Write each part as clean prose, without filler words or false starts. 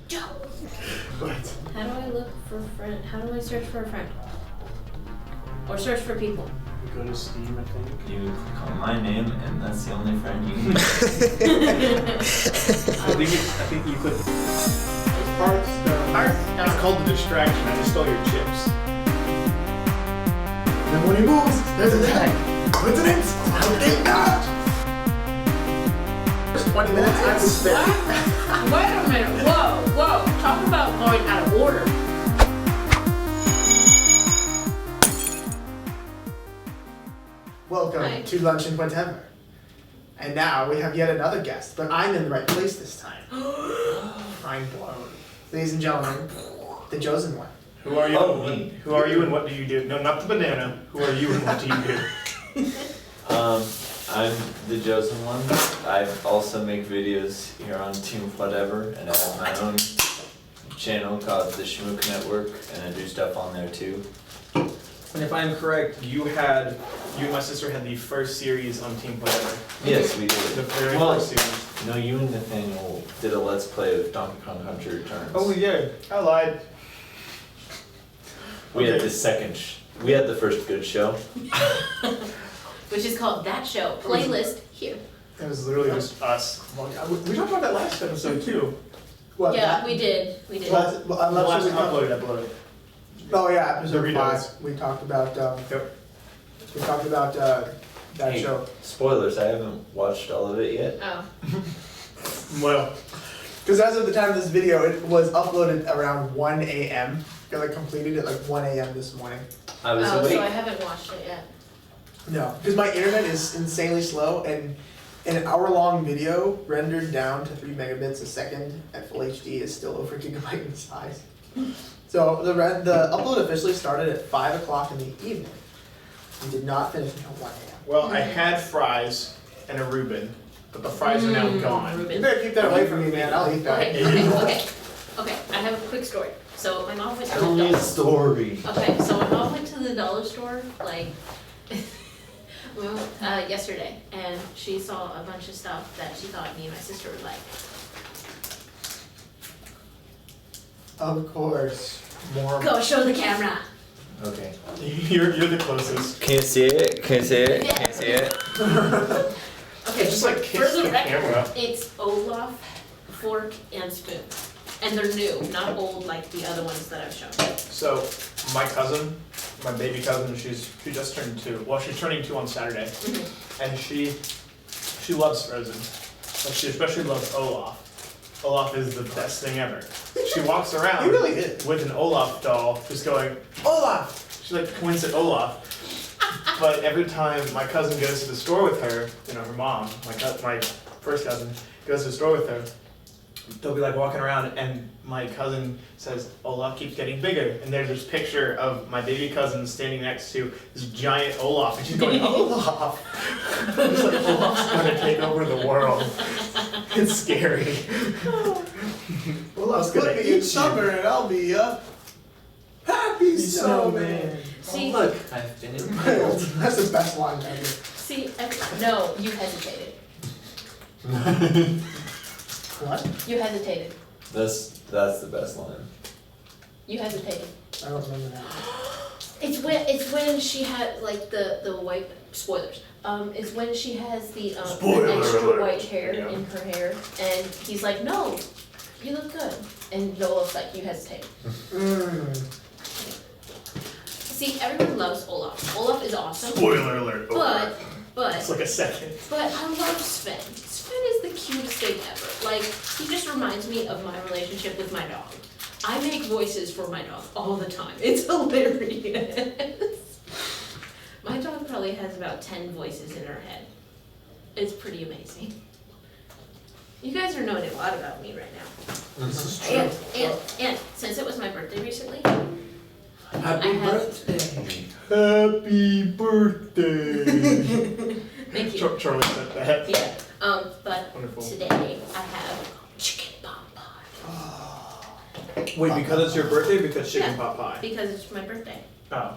What? How do I look for a friend? How do I search for a friend? Or search for people? You go to Steam, I think. You click on my name, and that's the only friend you need. I think you could. Hearthstone. It's called the distraction. I just stole your chips. Then when he moves, there's an attack. Coincidence? I think not. First 20 minutes, I was back. Wait a minute. Whoa. Talk about going out of order. Welcome Hi. to Lunch and Whatever. And now we have yet another guest, but I'm in the right place this time. Mind blown. Ladies and gentlemen, the chosen one. Who are you? Oh, me. Who are you and what do you do? No, not the banana. Who are you and what do you do? I'm the chosen one. I also make videos here on Team Hwatever, and I have my own channel called the SHcMOOK Network, and I do stuff on there too. And if I'm correct, you and my sister had the first series on Team Hwatever. Yes, we The did. very Well, first series. no, you and Nathaniel did a Let's Play of Donkey Kong Country Returns. Oh, we did. I lied. We had Okay. the we had the first good show. Which is called That Show. Playlist here. It was literally just us. We talked about that last episode too. What, Yeah, that? we did. We did. Last, The last we talked- uploaded. Oh yeah, episode Doritos. 5. We talked about Yep. that Hey, show. Spoilers, I haven't watched all of it yet. Oh. Well, Because as of the time of this video, it was uploaded around 1 a.m. Because I completed it like 1 a.m. this morning. I was Oh, awake. so I haven't watched it yet. No, because my internet is insanely slow, and an hour-long video rendered down to 3 megabits a second at full HD is still over a gigabyte in size. So the upload officially started at 5 o'clock in the evening. We did not finish until 1 a.m. well, I had fries and a Reuben, but the fries are now gone. You Reuben. better keep that away from me, man. I'll eat that. Okay. I have a quick story. So my mom went to Tell the me a story. Okay, so my mom went to the dollar store like yesterday, and she saw a bunch of stuff that she thought me and my sister would like. Of course. More. Go show the camera. Okay. You're the closest. Can you see it? Can you see it? Can you see it? Okay, Just like for kiss the the record, camera. it's Olaf, fork, and spoon, and they're new, not old like the other ones that I've shown. So, my cousin, my baby cousin, she just turned 2. Well, she's turning 2 on Saturday, and she loves Frozen. But she especially loves Olaf. Olaf is the best thing ever. She walks around You really did. with an Olaf doll, just going, Olaf! She like points at Olaf. But every time my cousin goes to the store with her, her mom, my first cousin, goes to the store with her, they'll be like walking around and my cousin says, Olaf keeps getting bigger. And there's this picture of my baby cousin standing next to this giant Olaf. And she's going, Olaf! It's like, Olaf's gonna take over the world. It's scary. Olaf's gonna Put me eat in you. summer and I'll be a happy snowman. See, Oh, look, I've been impaled. That's the best line ever. see, no, you hesitated. What? You hesitated. That's the best line. You hesitated. I don't remember that. It's when she had like the white spoilers. Is when she has the Spoiler extra alert. white hair Yeah. in her hair, and he's like, "No, you look good," and Noel's like, "You hesitated." See, everyone loves Olaf. Olaf is awesome. Spoiler alert. But It's like a second. I love Sven. Sven is the cutest thing ever. Like, he just reminds me of my relationship with my dog. I make voices for my dog all the time. It's hilarious. My dog probably has about 10 voices in her head. It's pretty amazing. You guys are knowing a lot about me right now. This is true. And since it was my birthday recently, Happy I have- birthday. Happy birthday. thank you. Charlie said that. Yeah. But Wonderful. today I have chicken pot pie. Wait, because it's your birthday, because chicken Yeah. pot pie. Because it's my birthday. Oh.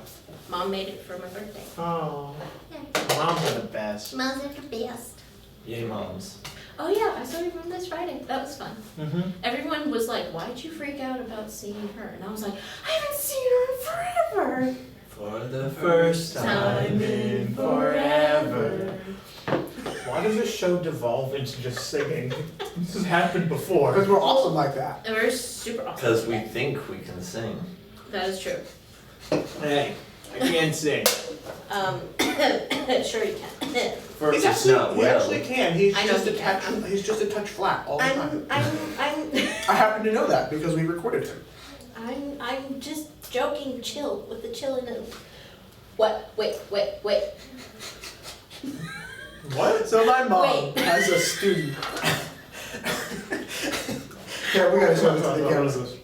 Mom made it for my birthday. Oh. Yeah. Moms are the best. Moms are the best. Yay, moms. Oh yeah, I saw you from this Friday. That was fun. Mm-hmm. Everyone was like, "Why'd you freak out about seeing her?" And I was like, "I haven't seen her in forever." For the first time in forever. Why does this show devolve into just singing? This has happened before. Because we're awesome like that. And we're super awesome. Because we think we can sing. That is true. Hey, I can't sing. Sure you can. First, He's it's actually, not he well. actually can. He's I know just he a can. touch. He's just a touch flat all the time. I'm I happen to know that because we recorded him. I'm just joking. Chill with the chill in it. What? Wait. What? So my mom, Wait. as a student. Here, we gotta show this to the What camera. is this?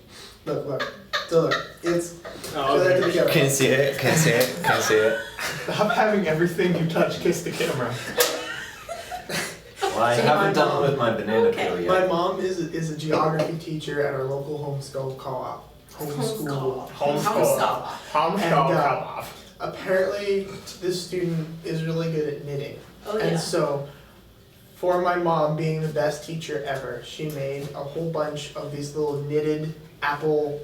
Look. So look, it's. Oh, show that to the okay. camera. Can't see it, can't see it, can't see it. Stop having everything you touch kiss the camera. Well, I So haven't my done mom- it with my banana Okay. peel My yet. mom is a geography teacher at our local homeschool co-op. Homeschool. Homeschool. And, Homeschool. Apparently, this student is really good at knitting. Oh And yeah. so, for my mom being the best teacher ever, she made a whole bunch of these little knitted apple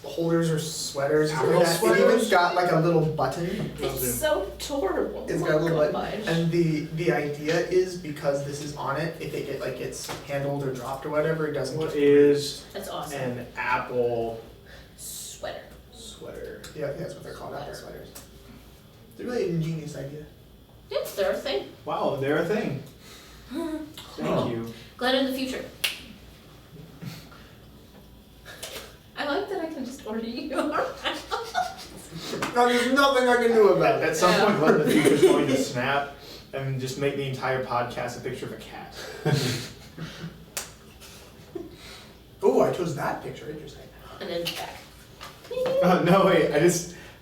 holders or sweaters. Apple Like that. It sweaters? even got like a little button. It's so adorable. It's Oh got a little my button. gosh. And the idea is because this is on it, if it gets handled or dropped or whatever, it doesn't What get is That's awesome. an apple Sweater. sweater? Yeah, I think that's what they're called, apple sweaters. It's a really ingenious idea. Yep, they're a thing. Wow, they're a thing. Huh. Thank you. Glad in the future. I like that I can just order you. No, there's nothing I can do about At it. some point, Glenn, the future's going to snap and just make the entire podcast a picture of a cat. Oh, I chose that picture. Interesting. And then back. Oh, no, wait,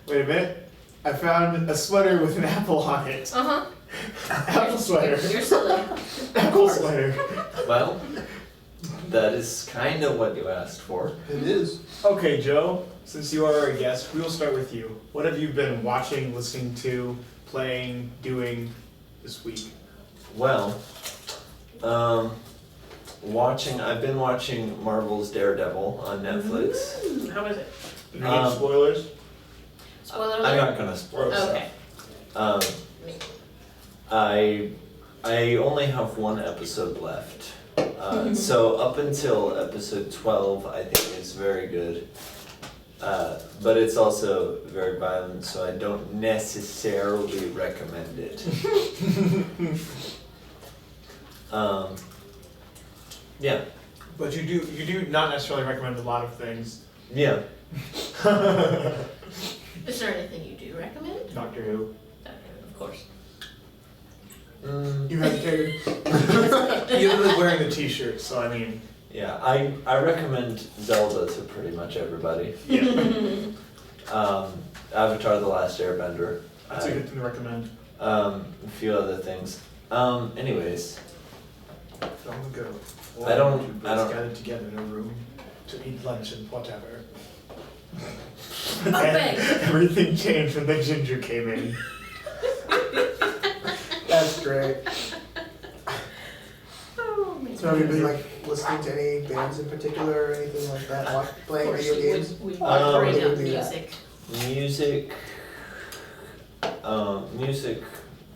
wait a minute. I found a sweater with an apple on it. Uh-huh. Apple sweater. You're silly. Apple sweater. Well, that is kind of what you asked for. It is. Okay, Joe, since you are our guest, we will start with you. What have you been watching, listening to, playing, doing this week? Well, I've been watching Marvel's Daredevil on Netflix. Ooh, how was it? Any spoilers? Spoiler I'm alert? not gonna spoil stuff. Okay. Um, Me. I only have one episode left. So up until episode 12, I think it's very good. But it's also very violent, so I don't necessarily recommend it. Yeah, But you do not necessarily recommend a lot of things. yeah. Is there anything you do recommend? Doctor Who. Of course. You hesitated. You're literally wearing the t-shirt, so I mean. Yeah, I recommend Zelda to pretty much everybody. Yeah. Avatar: The Last Airbender. That's a good thing to recommend. A few other things. Anyways, Long ago. I don't- Two I don't- boys gathered together in a room to eat lunch and whatever. Oh, bang. Everything changed when the ginger came in. That's great. Oh, my So have you been like listening to any bands in particular or anything like that? Playing Of course, video games? we Um, bring we up would do that. music. music. Music.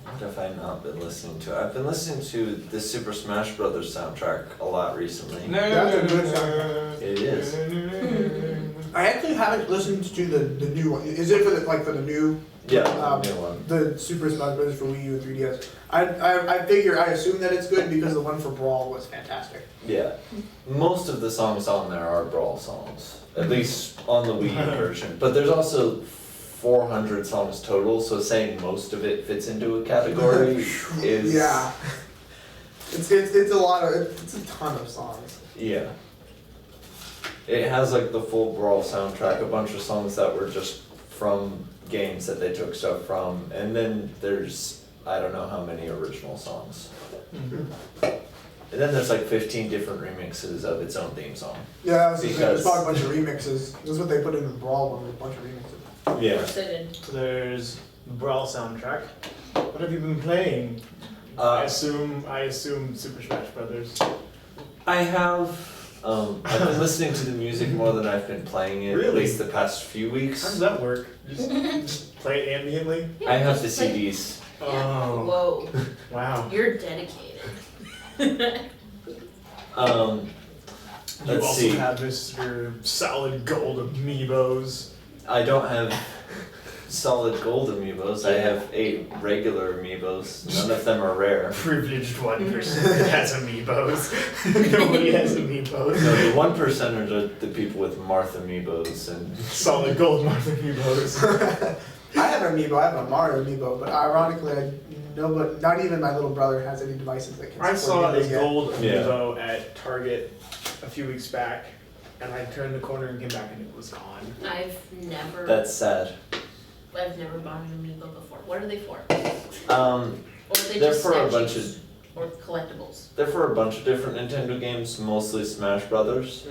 What have I not been listening to? I've been listening to the Super Smash Brothers soundtrack a lot recently. That's a good soundtrack. It is. I actually haven't listened to the new one. Is it for the new Yeah, the new one. the Super Smash Bros. For Wii U and 3DS? I assume that it's good because the one for Brawl was fantastic. Yeah. Most of the songs on there are Brawl songs, at least on the Wii U version. But there's also 400 songs total, so saying most of it fits into a category is Yeah. It's a lot of it's a ton of songs. Yeah. It has like the full Brawl soundtrack, a bunch of songs that were just from games that they took stuff from, and then there's I don't know how many original songs. And then there's like 15 different remixes of its own theme song. Yeah, there's Because- probably a bunch of remixes. That's what they put in the Brawl one, a bunch of remixes. Yeah. Of course they did. So there's the Brawl soundtrack. What have you been playing? I assume Super Smash Brothers. I have. I've been listening to the music more than I've been playing it. At Really? least the past few How does weeks. that work? Just play it ambiently? I have the just like- CDs. Oh, Whoa, wow. you're dedicated. You Let's also see. have Mr. Solid Gold Amiibos. I don't have solid gold amiibos. I have 8 regular amiibos. None of them are rare. Privileged 1% has Amiibos. Nobody has Amiibos. No, the 1% are the people with Marth amiibos and Solid Gold Martha Amiibos. I have an amiibo. I have a Mario amiibo, but ironically, not even my little brother has any devices that can. I support saw a Amiibos yet. gold Yeah. Amiibo at Target a few weeks back, and I turned the corner and came back and it was gone. I've never that's sad. bought an amiibo before. What are they for? Um, Or are they they're just for a bunch statues? Or collectibles? they're for a bunch of different Nintendo games, mostly Smash Brothers.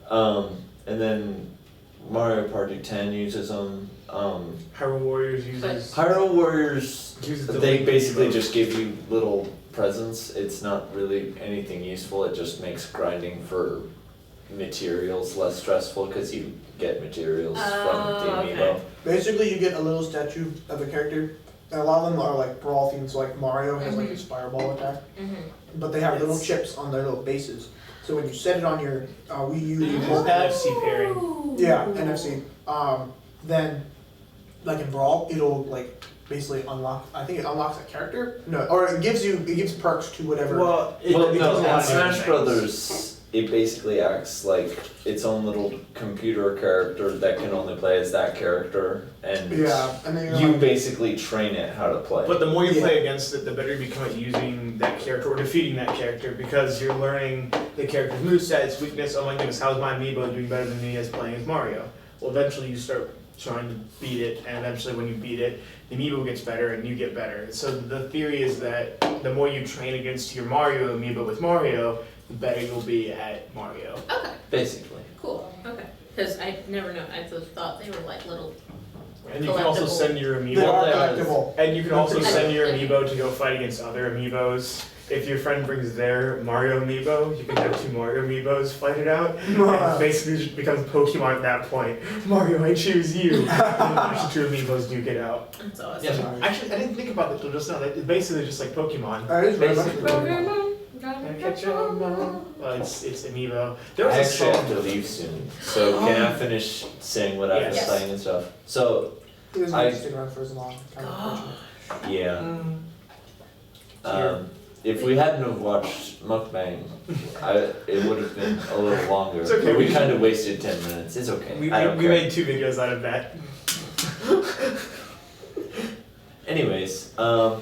Mm-hmm. And then Mario Party 10 uses them. Hyrule Warriors uses. Hyrule Warriors, uses the they link basically Amiibos. just give you little presents. It's not really anything useful. It just makes grinding for materials less stressful because you get materials from the Oh, amiibo. okay. Basically, you get a little statue of a character, and a lot of them are like brawl themed. So like Mario has like his fireball attack, Mm-hmm. but they have little Yes. chips on their little bases. So when you set it on your Wii U Mhm. remote pad, NFC pairing. yeah, NFC, then like in Brawl, it'll like basically unlock. I think it unlocks a character. No, or it gives perks to whatever. Well, Well, it no, does a lot in of different Smash things. Brothers, it basically acts like its own little computer character that can only play as that character, and yeah, and then you like, basically train it how to play. But the more you Yeah. play against it, the better you become at using that character or defeating that character because you're learning the character's moveset, its weakness. Oh my goodness, how's my amiibo doing better than me as playing as Mario? Well, eventually you start trying to beat it, and eventually when you beat it, the amiibo gets better and you get better. So the theory is that the more you train against your Mario amiibo with Mario, the better you'll be at Mario. Okay, Basically. cool. Okay. Because I never know. I just thought they were like little. And you can also Collectible. send your they amiibo. are they are- collectible. And you can also Okay. send your amiibo to go fight against other amiibos. If your friend brings their Mario amiibo, you can have 2 Mario amiibos fight it out. And it basically just becomes Pokemon at that point. Mario, I choose you. And then actually 2 amiibos do get out. That's awesome. Yeah. Actually, I didn't think about it till just now. It's basically just like Pokemon. That is very much Basically. Pokemon. Gotta catch 'em all. Well, it's amiibo. There was I a actually have song. to leave soon, so can I finish saying what I've been Yes. saying and stuff? So, He doesn't I- have to stick around for as long. Kind of unfortunate. yeah. Mm. If we hadn't have watched Mukbang, it would have been a little longer. It's okay, But we we kind of wasted 10 minutes. It's okay. We I don't care. made 2 videos out of that. Anyways, I've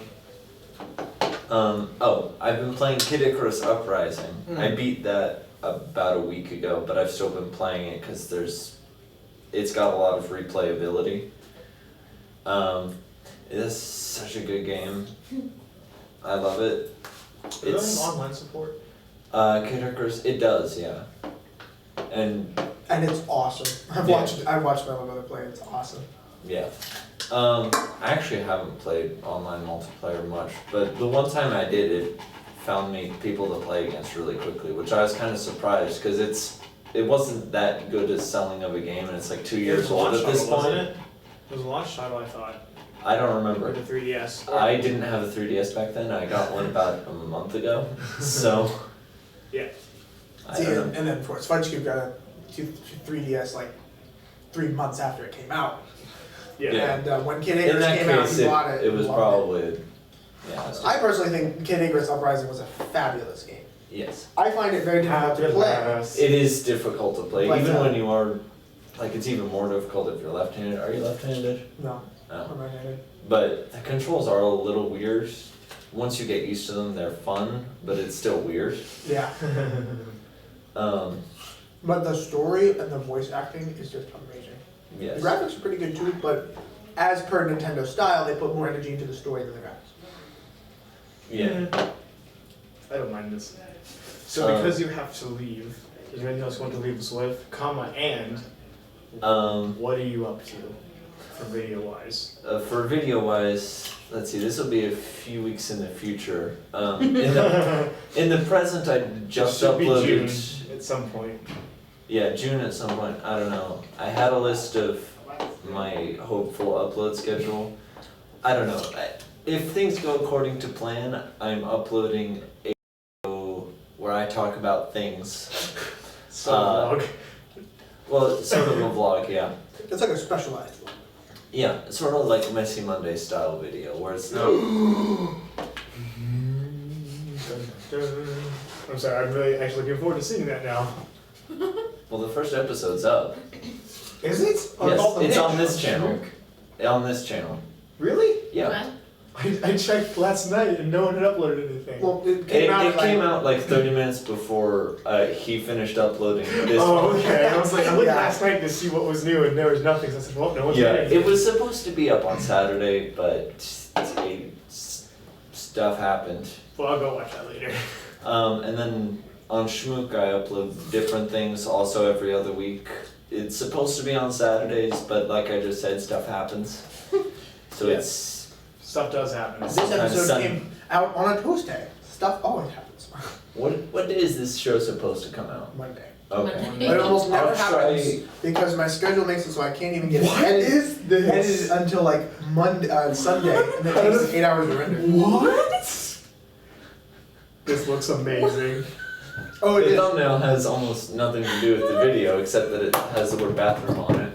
been playing Kid Icarus Uprising. I beat that about a week ago, but I've still been playing it because it's got a lot of replayability. It is such a good game. I love it. Is there It's online support? Kid Icarus. It does, yeah. And And it's awesome. I've Yeah. watched my little brother play. It's awesome. yeah. I actually haven't played online multiplayer much, but the one time I did, it found me people to play against really quickly, which I was kind of surprised because it wasn't that good as selling of a game, and it's like 2 years old at this Wasn't point. it? It was a launch title, I thought. I don't Or remember. the 3DS. I didn't have a 3DS back then. I got one about a month ago, so Yeah. I See, don't know. and then of course, SHcMOOK got a 3DS like 3 months after it came out. Yeah. And when Kid In Icarus that came out, case, he bought it. it was loved probably yeah. I personally think Kid Icarus Uprising was a fabulous game. Yes. I find it very difficult to play. It is difficult to play, But, even when you are, like, it's even more difficult if you're left-handed. Are you left-handed? No, No. I'm right-handed. But the controls are a little weird. Once you get used to them, they're fun, but it's still weird. Yeah, but the story and the voice acting is just amazing. Yes. The graphics are pretty good too, but as per Nintendo style, they put more energy into the story than the graphics. Yeah. I don't mind this. So because you have to leave, is there anything else you want to leave us with? And Um, what are you up to? For video wise. For video wise, let's see, this will be a few weeks in the future. In the present, I just Should be uploaded. June at some point. Yeah, June at some point. I don't know. I had a list of my hopeful upload schedule. I don't know. If things go according to plan, I'm uploading a video where I talk about things. So vlog. Well, sort of a vlog, yeah. It's like a specialized one. Yeah, sort of like Messy Monday style video where it's I'm sorry, I'm really actually looking forward to seeing that now. well, the first episode's up. Is it? Yes, it's on this channel. On this channel. Really? Yeah. I checked last night and no one had uploaded anything. Well, it It came out. came out like 30 minutes before he finished uploading this Oh, one. okay. I was like, I looked Yeah. last night to see what was new and there was nothing. So I said, well, no one's Yeah, made anything. it was supposed to be up on Saturday, but stuff happened. Well, I'll go watch that later. And then on SHcMOOK I upload different things also every other week. It's supposed to be on Saturdays, but like I just said, stuff happens. So Yeah. it's Stuff does happen. This Sometimes episode Sun- came out on a Tuesday. Stuff always happens. what day is this show supposed to come out? Monday. Okay. Monday. But it almost never I'll try- happens because my schedule makes it so I can't even get What edited, is this? edited until like Monday, Sunday, and then it takes 8 hours to render. What? This looks amazing. Oh, it The is. thumbnail has almost nothing to do with the video except that it has the word bathroom on it.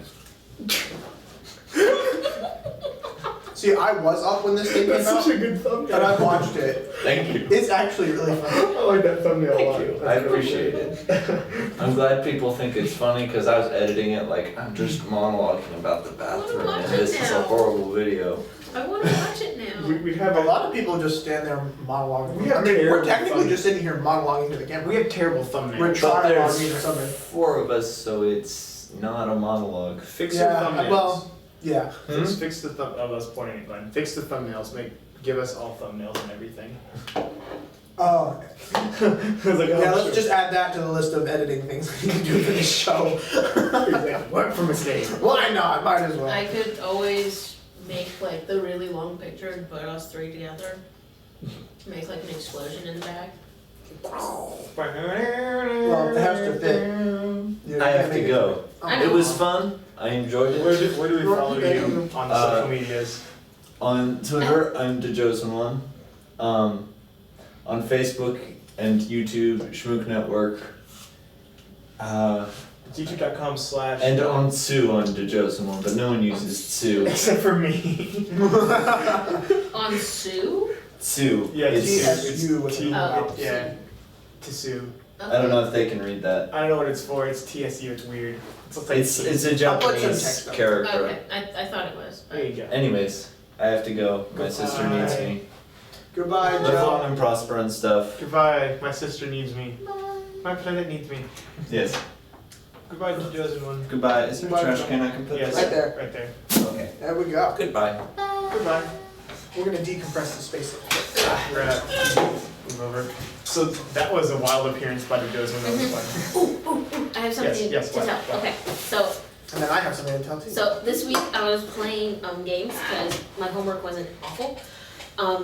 See, I was up when this thing came That's out, such a good thumbnail. and I watched it. Thank you. It's actually really funny. I like that thumbnail a lot. Thank you. That's I really appreciate good. it. I'm glad people think it's funny because I was editing it like I'm just monologuing about the bathroom watch and it this is a now. horrible video. I want to watch it now. We have A lot of people just stand there monologuing. We have I mean, we're terrible technically fun. just sitting here monologuing to the camera. We have terrible thumbnails. We're But trying there's or something. 4 of us, so it's not a monologue. Fix your Yeah, thumbnails. well, yeah. Fix the thumb. Oh, that's pointing at Glenn. Fix the thumbnails. Give us all thumbnails and everything. Oh, okay. I was like, oh, Yeah, let's sure. just add that to the list of editing things we can do for this show. Exactly. Work for mistake. Why not? Might as well. I could always make like the really long picture and put us 3 together. Make like an explosion in the back. Well, it has to fit. You I have can't to make go. I It know. was fun. I enjoyed it. Where do we follow you on the social medias? On Twitter, I'm Dajoezenone. On Facebook and YouTube, SHcMOOK Network. It's youtube.com/ And on Sue on Dajoezenone, but no one uses Sue. except for me. On Sue? Sue. Yeah, it's TSU with T- an Oh. yeah. Tsu. I don't know if they can read that. I don't know what it's for. It's TSU. It's weird. It's like It's a I'll put some Japanese text up. character. Okay, I thought it was. There you go. Anyways, I have to go. My sister needs me. Goodbye, Live long Joe. and prosper and stuff. Goodbye. My sister needs me. Bye. My planet needs me. Yes. Goodbye to Dajoezenone. Goodbye. Is there a Goodbye, trash Joe. can I can put Yes. this? Right there. Right there. Okay. There we go. Goodbye. Goodbye. We're gonna decompress the space a little bit. We're gonna move over. So that was a wild appearance by Dajoezenone. That was fun. I have something yes, to what? tell. What? Okay, so And then I have something to tell too. this week I was playing games because my homework wasn't awful.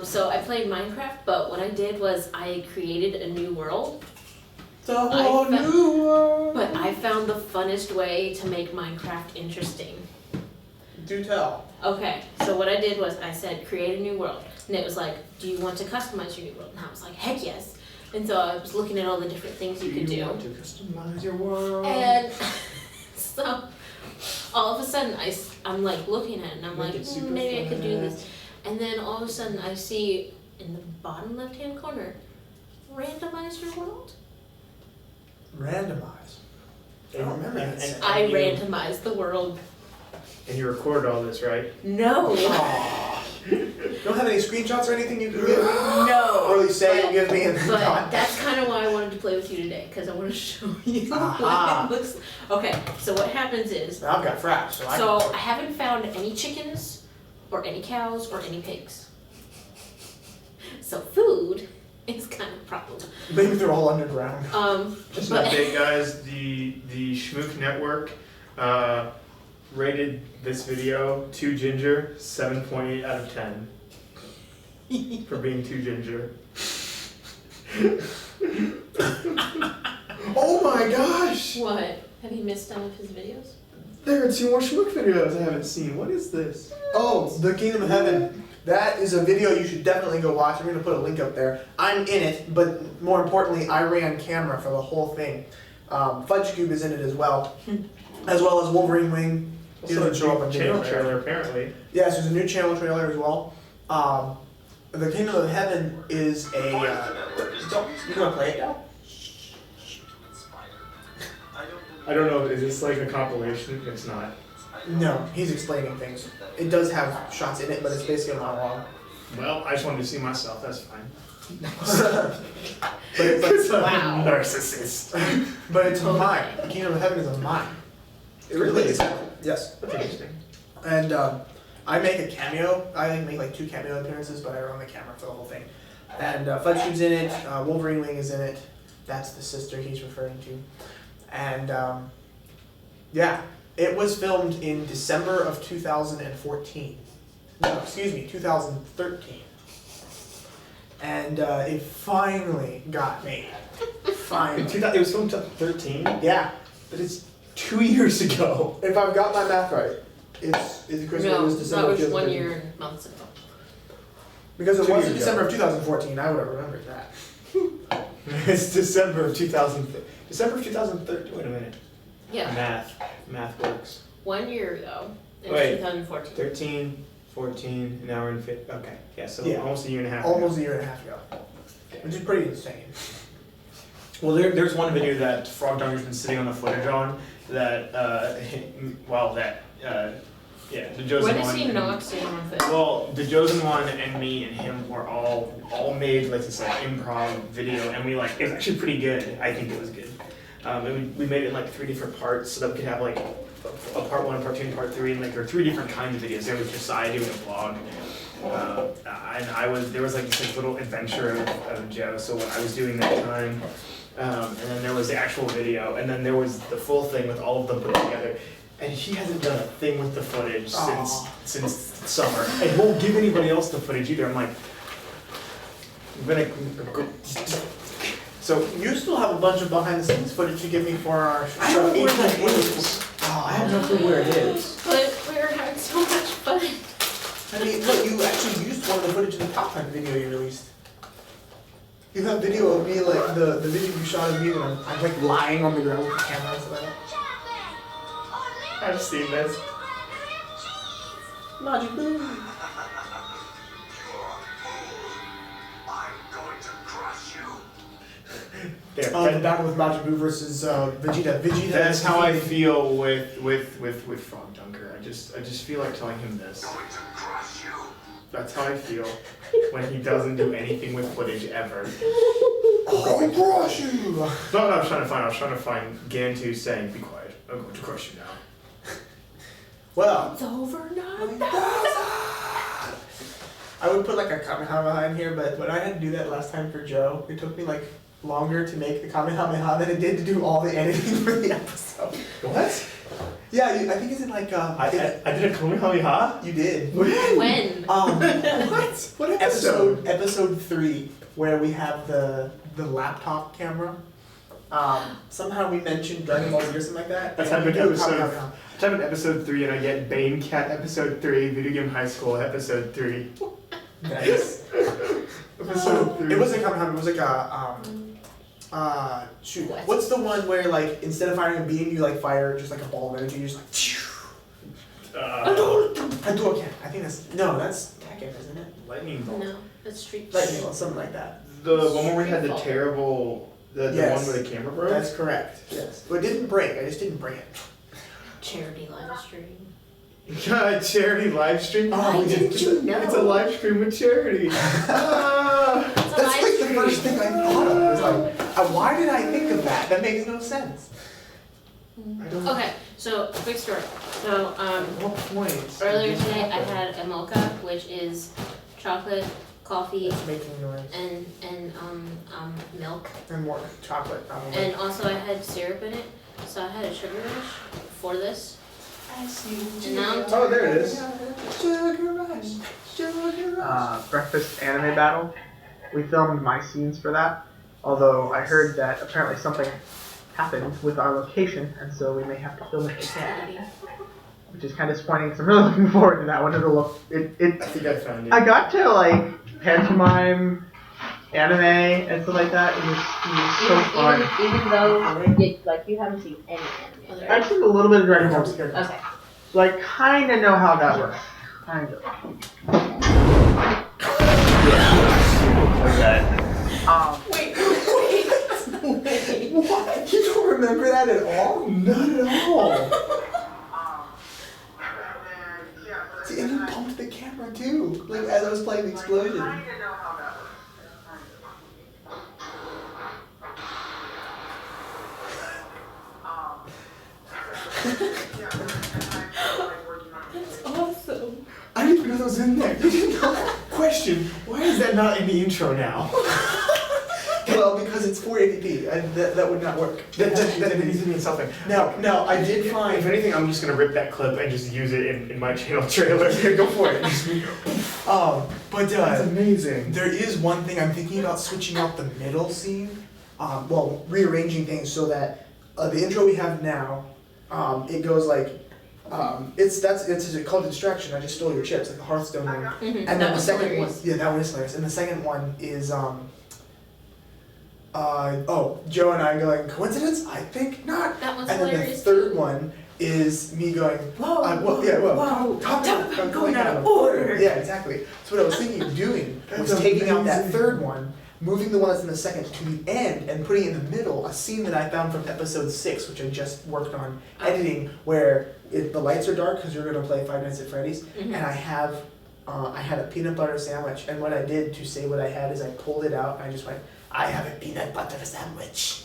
So I played Minecraft, but what I did was I created a new world. The whole I fa- new world. But I found the funnest way to make Minecraft interesting. Do tell. Okay, so what I did was I said create a new world. And it was like, do you want to customize your new world? And I was like, heck yes. And so I was looking at all the different things you could do. want to customize your world? And so all of a sudden I'm like looking at it and I'm Make like, it super maybe I could do fun. this. And then all of a sudden I see in the bottom left hand corner, randomize your world. Randomize. I don't remember that saying. I you, randomized the world. And you recorded all this, right? No. Aw. Don't have any screenshots or anything you can give me? No. Or at least say But- you'll give me and then But not. that's kind of why I wanted to play with you today, because I want to show you Aha. what it looks. Okay, so what happens is, Now I've got Frax, so I so can. I haven't found any chickens, or any cows, or any pigs. So food is kind of a problem. Maybe they're all underground. Just an But update, guys. The SHcMOOK Network rated this video too ginger, 7.8 out of 10 for being too ginger. Oh my gosh! What? Have you missed some of his videos? There are 2 more SHcMOOK videos I haven't seen. What is this? Oh, the Kingdom of Heaven. That is a video you should definitely go watch. I'm going to put a link up there. I'm in it, but more importantly, I ran camera for the whole thing. FudgeCube is in it as well as Wolverine Wing. He doesn't show up on channel video trailer apparently. Yes, there's a new channel trailer as well. The Kingdom of Heaven is a. You gonna play it now? I don't know, is this like a compilation? It's not. No, he's explaining things. It does have shots in it, but it's basically a monologue. Well, I just wanted to see myself, that's fine. But it's like, Wow. Narcissist. but it's a mine. The Kingdom of Heaven is a mine. It really is. Yes. That's interesting. And I make a cameo. I make like 2 cameo appearances, but I run the camera for the whole thing. And FudgeCube's in it. Wolverine Wing is in it. That's the sister he's referring to. And yeah, it was filmed in December of 2014. No, excuse me, 2013. And it finally got made. Finally. It was filmed in 2013, Yeah. but it's 2 years ago. If I've got my math right, it's Christmas. No, it was that December was 2013. 1 year and months ago. Because it 2 was years in December of 2014, I would have remembered that. It's December of 2000. December of 2013. Wait a minute. Yeah, Math works. 1 year ago. It was Wait. 2014. 13, 14, and now we're in 5th. Okay, yeah, so Yeah. almost a year and a half. Almost a year and a half ago. Which is pretty insane. Well, there's one video that Frog Dunker's been sitting on the footage on that, yeah, Dajoezenone. When does he not stand on foot? Well, Dajoezenone and me and him were all made like this like improv video, and we like it was actually pretty good. I think it was good. And we made it in like 3 different parts so that we could have like a part 1, part 2, and part 3, and like there were 3 different kinds of videos. There was Josiah doing a vlog, and there was like this like, little adventure of Joe. So what I was doing that time, and then there was the actual video, and then there was the full thing with all of them put together. And he hasn't done a thing with the footage since summer, and won't give anybody else the footage either. I'm like, I'm gonna go. So You still have a bunch of behind the scenes footage to give me for our show. I don't know where that is. Oh, I have no clue where it is. But we were having so much fun. I mean, look, you actually used one of the footage in the Top Time video you released. You have video of me, like, the video you shot of me when I'm like lying on the ground with the camera and stuff like that. I've seen this. Magic Boo. There. The battle with Majin Buu versus Vegeta. Vegeta. That's is how I defeated. feel with Frog Dunker. I just feel like telling him this. That's how I feel when he doesn't do anything with footage ever. I'll crush you. No, I was trying to find Gantu saying, "Be quiet. I'm going to crush you now." Well, It's over now. I would put like a Kamehameha in here, but when I had to do that last time for Joe, it took me like longer to make the Kamehameha than it did to do all the editing for the episode. What? Yeah, I think it's in like I did a Kamehameha? you did. When? What? What episode? Episode 3, where we have the laptop camera. Somehow we mentioned Dragon Ball Z or something like that. That's and happened we do a episode- Kamehameha. I'm in episode 3 and I get Bane Cat episode 3, Video Game High School episode 3. Nice. Episode 3. It wasn't a Kamehameha, it was like a shoot. What? What's the one where like instead of firing a beam, you like fire just like a ball of energy, you're just like Hadouken. I think that's that's Tekken, isn't it? Lightning Bolt. No, it's Street Lightning Bolt, something like that. The one where we had the terrible, the Yes. one where the camera broke? That's correct. Yes. But it didn't break. I just didn't bring it. Charity live stream. God, charity live stream? Why didn't you know? It's a live stream with charity. Ah. It's a That's live like stream. the first thing I thought of. It was like, why did I think of that? That makes no sense. I don't. Okay, so quick story. So What point? earlier today I had a mocha, which is chocolate, coffee, It's making noise. and milk, And more chocolate, probably. and also I had syrup in it. So I had a sugar rush for this, And now Oh, there it is. Sugar rush, sugar rush. Breakfast anime battle. We filmed my scenes for that. Although I heard that apparently something happened with our location, and so we may have to film it again. Which is kind of disappointing because I'm really looking forward to that one. It'll look. I think I found it. I got to like pantomime, anime, and stuff like that. It was so fun. Even though you haven't seen any anime. I've seen a little bit of Dragon Ball Z. Okay. So I kind of know how that works. Kind of. Okay. Wait. What? You don't remember that at all? Not at all. See, and he pumped the camera too, like as I was playing the explosion. That's awesome. I didn't know that was in there. You didn't know that? Question, why is that not in the intro now? Well, because it's 480p, and that would not work. That needs to mean something. Now, I did If find. anything, I'm just gonna rip that clip and just use it in my channel trailer. Here, go for it. But That's amazing. there is one thing I'm thinking about switching out the middle scene. Rearranging things so that the intro we have now, it goes like. It's called distraction. I just stole your chips, like the Hearthstone one. Mhm, And that then the was second hilarious. one, yeah, that one is hilarious. And the second one is Joe and I going, coincidence? I think not. That one's And then the hilarious third too. one is me going, Whoa, I'm going out of order. Yeah, exactly. So what I was thinking of doing was That's taking out that amazing. third one, moving the one that's in the second to the end, and putting in the middle a scene that I found from episode 6, which I just worked on editing, where the lights are dark because you're gonna play Five Nights at Freddy's, and I had a peanut butter sandwich, and what I did to say what I had is I pulled it out and I just went, I have a peanut butter sandwich.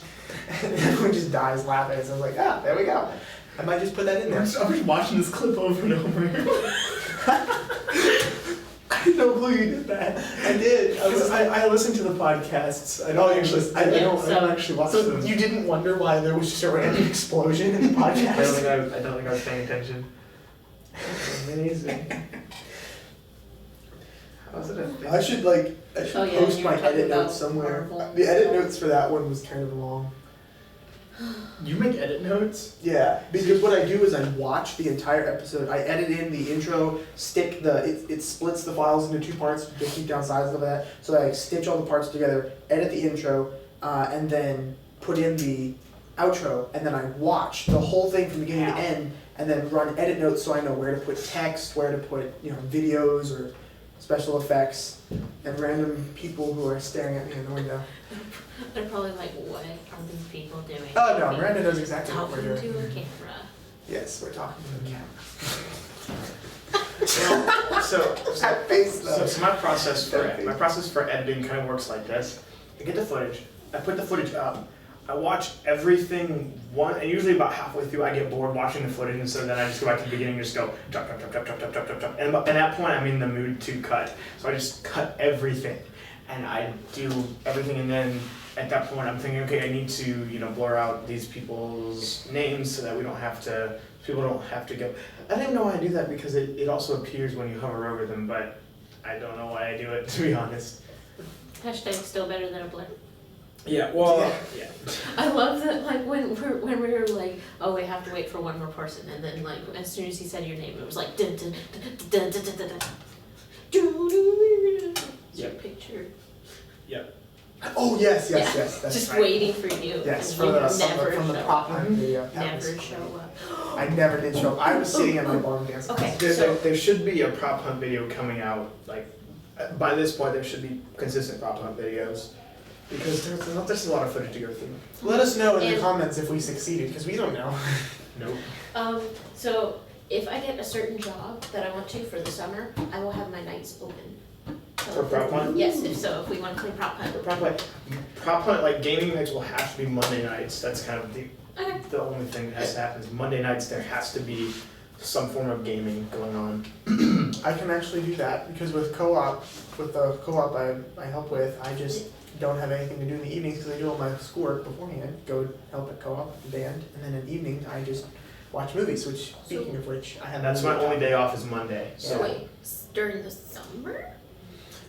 And everyone just dies laughing. So I was like, there we go. I might just put that in there. I'm just watching this clip over and over. I had no clue you did that. I did. I listen to the podcasts. I don't actually. I don't actually watch So them. you didn't wonder why there was just a random explosion in the I don't podcast? think I was paying attention. That's amazing. How's it a thing? I should Oh, yeah, post you my were talking edit about notes somewhere. Marvel. The edit notes for that one was kind of long. You make edit notes? Yeah, because what I do is I watch the entire episode. I edit in the intro, stick it splits the files into 2 parts, to keep down size of that. So that I stitch all the parts together, edit the intro, and then put in the outro, and then I watch the whole thing from beginning to end, and then run edit notes so I know where to put text, where to put videos or special effects, and random people who are staring at me in the window. They're probably like, what are these people doing? Oh no, Miranda knows exactly what Talking we're to doing. a camera. Yes, we're talking to the camera. So That face though. So my process for editing kind of works like this. I get the footage, I put the footage up, I watch everything and usually about halfway through I get bored watching the footage, and so then I just go back to the beginning and just go drop. And at that point I'm in the mood to cut. So I just cut everything. And I do everything, and then at that point I'm thinking, okay, I need to, blur out these people's names so that people don't have to go. I didn't know why I do that because it also appears when you hover over them, but I don't know why I do it, to be honest. Hashtag still better than a blur. Yeah, well, yeah. I love that, like, when we were like, oh, we have to wait for one more person, and then, like, as soon as he said your name, it was like, dun dun dun dun dun dun dun. Your picture. Yep. Oh yes, Yeah. That's Just right. waiting for you. Yes, and from you the never from the show prop up. hunt video. That Never was show cool. up. I never did show up. I was sitting at my bong dance. Okay. There should be a prop hunt video coming out, like, by this point there should be consistent prop hunt videos. Because there's a lot of footage to go through. Let us know in the And- comments if we succeeded, because we don't know. Nope. So if I get a certain job that I want to for the summer, I will have my nights open. For prop hunt? Yes, if we want to play prop hunt. Prop hunt, like gaming nights will have to be Monday nights. That's kind of Okay. the only thing that has to happen is Monday nights there has to be some form of gaming going on. I can actually do that, because with the co-op I help with, I just don't have anything to do in the evenings because I do all my schoolwork beforehand. Go help at co-op at the band, and then in the evening I just watch movies. Which, speaking of which, I have. And that's my only day off is Monday. So Yeah. wait, during the summer?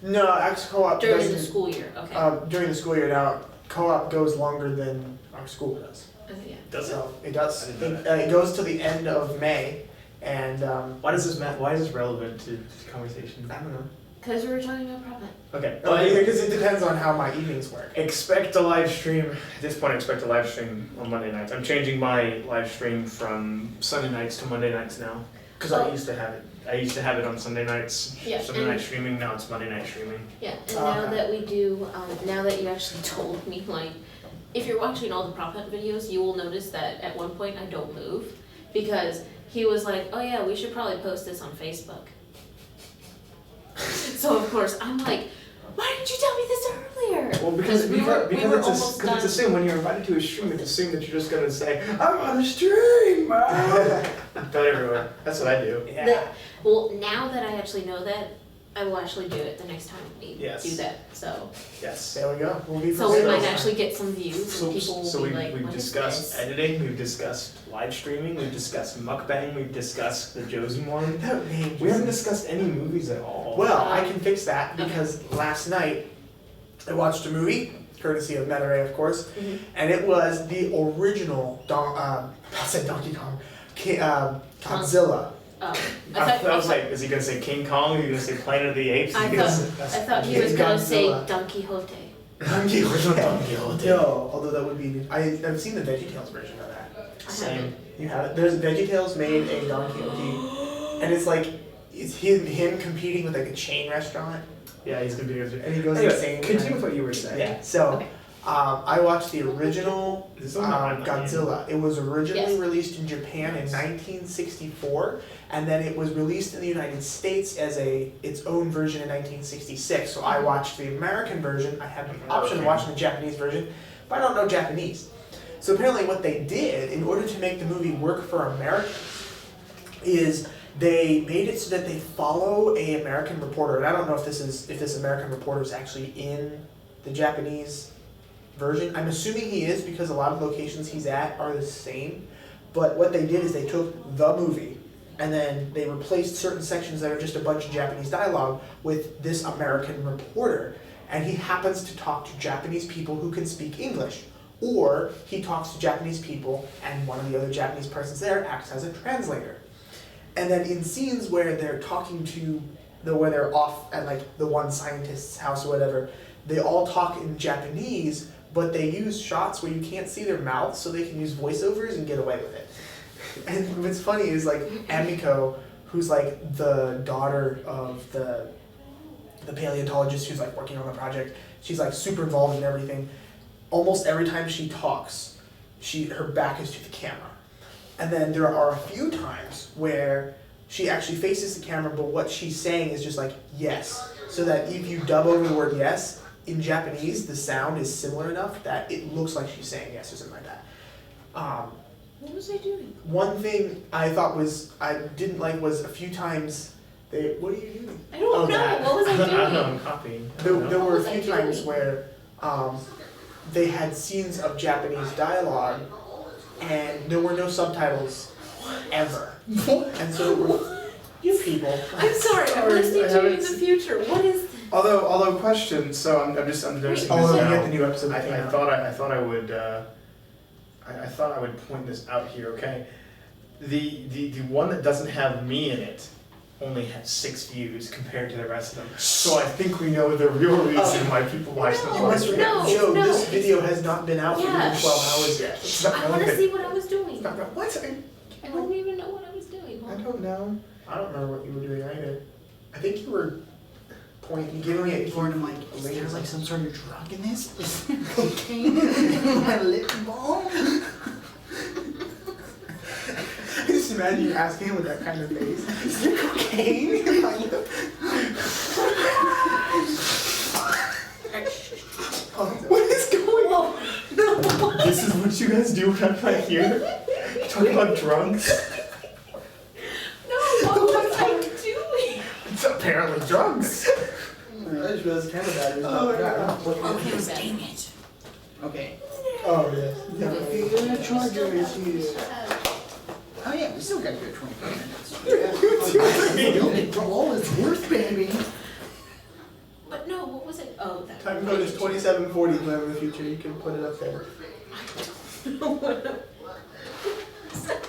No, actually, co-op During doesn't. the school year, okay. During the school year now, co-op goes longer than our school does. Okay, yeah. Does it? So it does. I didn't know It goes to the end of May, and Why does this relevant to this conversation? I don't know. Because we were talking about profit. Okay, Because it depends on how my evenings work. expect a live stream. At this point, expect a live stream on Monday nights. I'm changing my live stream from Sunday nights to Monday nights now. Because I used to have it. I used to have it on Sunday nights. Yeah, Sunday and- night streaming. Now it's Monday night streaming. Yeah, and now Okay. that we do, now that you actually told me, like, if you're watching all the prop hunt videos, you will notice that at one point I don't move because he was like, oh yeah, we should probably post this on Facebook. So of course I'm like, why didn't you tell me this earlier? Well, because we were it's almost done. assumed when you're invited to a stream, it's assumed that you're just gonna say, I'm on a stream, man. Tell everywhere. That's what I do. Yeah. Well, now that I actually know that, I will actually do it the next time we Yes. do that. So Yes. There we go. We'll be so we prepared. might actually get some views So, and people will so be like, we've what is discussed this? editing, we've discussed live streaming, we've discussed mukbang, we've discussed the Dajoezenone. That name We haven't just- discussed any movies at all. Well, I can fix that because last night I watched a movie, courtesy of Metaray, of course, Mhm. and it was the original I said Donkey Kong, Godzilla. Oh, I was like, is he gonna say King Kong? Is he gonna say Planet of the Apes? I Is he gonna thought- say- I thought he was gonna say Godzilla. Don Quixote. Donkey Original Don Quixote. No, although that would be. I've seen the VeggieTales version of that. I Same. haven't. You have it. There's VeggieTales made a Don Quixote, and it's like it's him competing with like a chain restaurant, Yeah, he's gonna be. and he goes Anyway, insane. continue with what you were saying. Yeah. So, Okay. I watched the original Is this on the Godzilla. It was originally Yes. released in Japan in 1964, and then it was released in the United States as its own version in 1966. So I watched the American version. I had the option of watching the Japanese version, but I don't know Japanese. So apparently, what they did in order to make the movie work for Americans is they made it so that they follow a American reporter, and I don't know if this American reporter is actually in the Japanese version. I'm assuming he is because a lot of locations he's at are the same. But what they did is they took the movie and then they replaced certain sections that are just a bunch of Japanese dialogue with this American reporter. And he happens to talk to Japanese people who can speak English. Or he talks to Japanese people and one of the other Japanese persons there acts as a translator. And then in scenes where they're talking to, where they're off at like the one scientist's house or whatever, they all talk in Japanese, but they use shots where you can't see their mouths so they can use voiceovers and get away with it. And what's funny is like Amiko, who's like the daughter of the paleontologist who's like working on the project, she's like super involved in everything. Almost every time she talks, her back is to the camera. And then there are a few times where she actually faces the camera, but what she's saying is just like, yes. So that if you dub over the word yes, in Japanese, the sound is similar enough that it looks like she's saying yes or something like that. What was I doing? One thing I thought I didn't like was a few times what are you doing? I don't know. that. What was I I don't know, doing? I'm copying. I There don't know. were a was I few times doing? where they had scenes of Japanese dialogue and there were no subtitles ever. And so you people. I'm sorry. I'm listening to you in the future. What is this? Although question, so I'm noticing this Although we now. get the new episode. I thought I would point this out here. Okay, the one that doesn't have me in it only has 6 views compared to the rest of them. So I think we know the real reason why people watch No, You must the no. remember, Joe, this video has not been out for even Yeah. 12 hours yet. It's not I want to relevant. see what I was doing. What? I don't even know what I was doing. I don't know. I don't remember what you were doing either. I think you were giving me a Lord, I'm like, is there like some sort of drug in this? Is there cocaine in my lip balm? I just imagine you asking him with that kind of face. Is there cocaine in my lip? What is going on? This is what you guys do when I'm not here? Talk about drugs? No, what was I doing? It's apparently drugs. I just realized camera batteries. Okay, I'm back. Dang it. Okay. Oh, yes. The charger is here. Oh still got good 25 minutes. For all it's worth, baby. But no, what was it? Oh, that. Time code is 2740, whatever in the future, you can put it up there.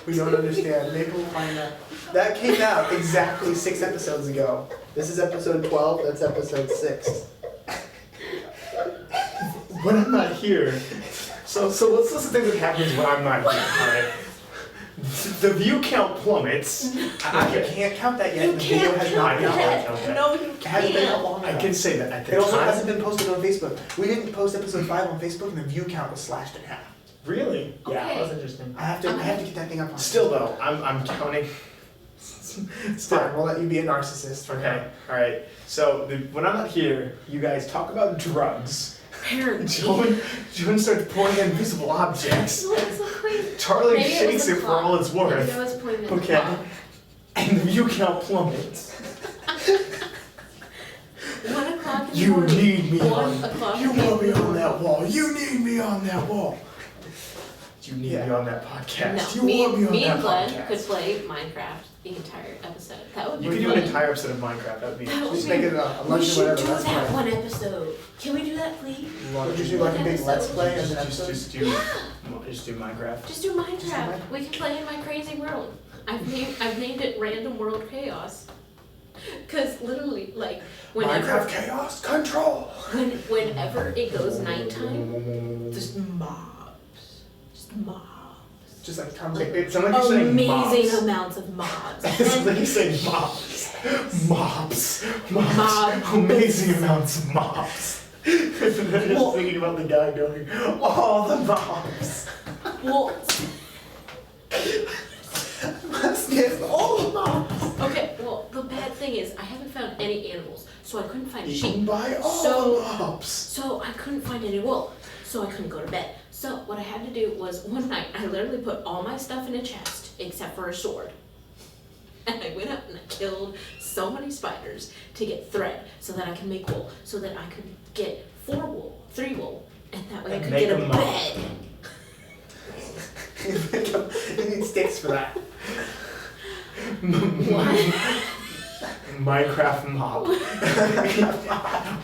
We don't understand, maybe we'll find out. That came out exactly 6 episodes ago. This is episode 12, that's episode 6. When I'm not here. So let's listen to things that happens when I'm not here, alright? The view count plummets. I can't count that yet, You the video can't has count not been that. out. No, you It hasn't been out can't. long I enough. can say that at It the also time. hasn't been posted on Facebook. We didn't post episode 5 on Facebook and the view count was slashed in half. Really? Yeah, Okay. that's interesting. I have to get that thing up on. Still though, I'm counting. It's fine, we'll let you be a narcissist for now. Okay, alright. So when I'm not here, you guys talk about drugs. Apparently. Joan starts pointing at invisible objects. No, it's not quite. Charlie Maybe it shakes was a it for clock. all it's Maybe worth. it was appointment. Okay. And the view count plummets. 1 o'clock in the You morning. need me 1 on. o'clock You in the want me on morning. that wall. You need me on that wall. You need me on that podcast. No, You me, want me on me that and Glenn podcast. could play Minecraft the entire episode. That would You be could do an fun. entire episode of Minecraft. That would be. That would Just be- make it a We lunch or should whatever, do let's that play. one episode. Can we do that, please? Would you do like a big let's play as an episode? Just do Minecraft. Just do Minecraft. We can play in my crazy world. I've named it Random World Chaos. Cause literally, like, Minecraft chaos control. whenever it goes nighttime, just mobs. Just like Tom It sounds like you're saying Amazing mobs. amounts of mobs. It sounds like you're saying mobs. Mobs. Mobs. Amazing amounts of mobs. And then just thinking about the guy going, all the mobs. Well, Yes, all the mobs. okay, well, the bad thing is I haven't found any animals, so I couldn't find Eaten sheep. by all So- the mobs. So I couldn't find any wool, so I couldn't go to bed. So what I had to do was one night I literally put all my stuff in a chest except for a sword. And I went out and I killed so many spiders to get thread so that I can make wool, so that I could get 3 wool, and that way I And could make get a a mop. bed. You need sticks for that. Minecraft mob.